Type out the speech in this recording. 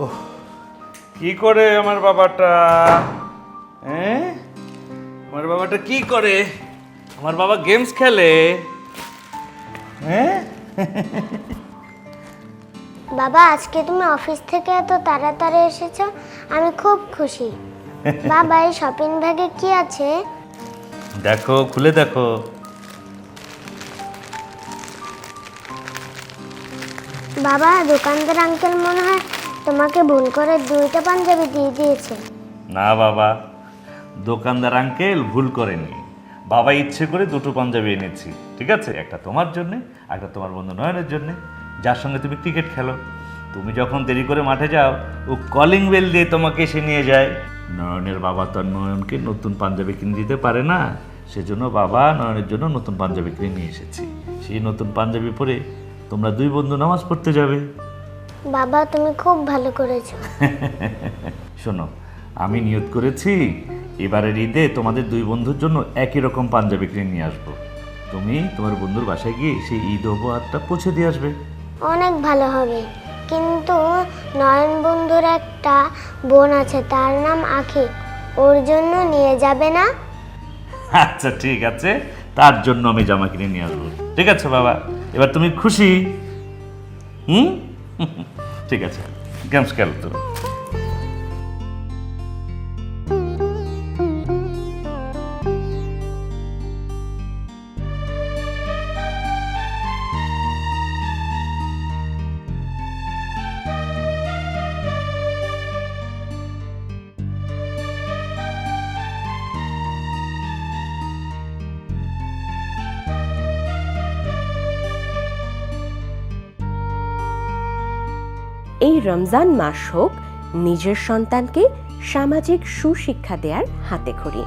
ওহ, কি করে আমার বাবাটা? হ্যাঁ, আমার বাবাটা কি করে? আমার বাবা গেমস খেলে। হ্যাঁ, বাবা, আজকে তুমি অফিস থেকে এত তাড়াতাড়ি এসেছো, আমি খুব খুশি। বাবা, এই শপিং ব্যাগে কি আছে? দেখো, খুলে দেখো। বাবা, দোকানদার আঙ্কেল মনে হয় তোমাকে ভুল করে 2টা পাঞ্জাবি দিয়ে দিয়েছে। না বাবা, দোকানদার আঙ্কেল ভুল করেনি। বাবা ইচ্ছে করে দুটো পাঞ্জাবি এনেছি, ঠিক আছে? একটা তোমার জন্যে, একটা তোমার বন্ধু নয়নের জন্যে, যার সঙ্গে তুমি ক্রিকেট খেলো। তুমি যখন দেরি করে মাঠে যাও, ও কলিং বেল দিয়ে তোমাকে এসে নিয়ে যায়। নয়নের বাবা তো আর নয়নকে নতুন পাঞ্জাবি কিনে দিতে পারে না, সেজন্য বাবা নয়নের জন্য নতুন পাঞ্জাবি কিনে নিয়ে এসেছি। সেই নতুন পাঞ্জাবি পরে তোমরা দুই বন্ধু নামাজ পড়তে যাবে। বাবা, তুমি খুব ভালো করেছো। শোনো, আমি নিয়ত করেছি এবারের ঈদে তোমাদের দুই বন্ধুর জন্য একই রকম পাঞ্জাবি কিনে নিয়ে আসবো। তুমি তোমার বন্ধুর বাসায় গিয়ে সেই ঈদ উপহারটা পৌঁছে দিয়ে আসবে। অনেক ভালো হবে, কিন্তু নয়ন বন্ধুর একটা বোন আছে, তার নাম আখি, ওর জন্য নিয়ে যাবে না? আচ্ছা ঠিক আছে, তার জন্য আমি জামা কিনে নিয়ে আসবো। ঠিক আছে বাবা, এবার তুমি খুশি? হুম ঠিক আছে, গেমস খেলো তুমি। এই রমজান মাস হোক নিজের সন্তানকে সামাজিক সুশিক্ষা দেওয়ার হাতেখড়ি।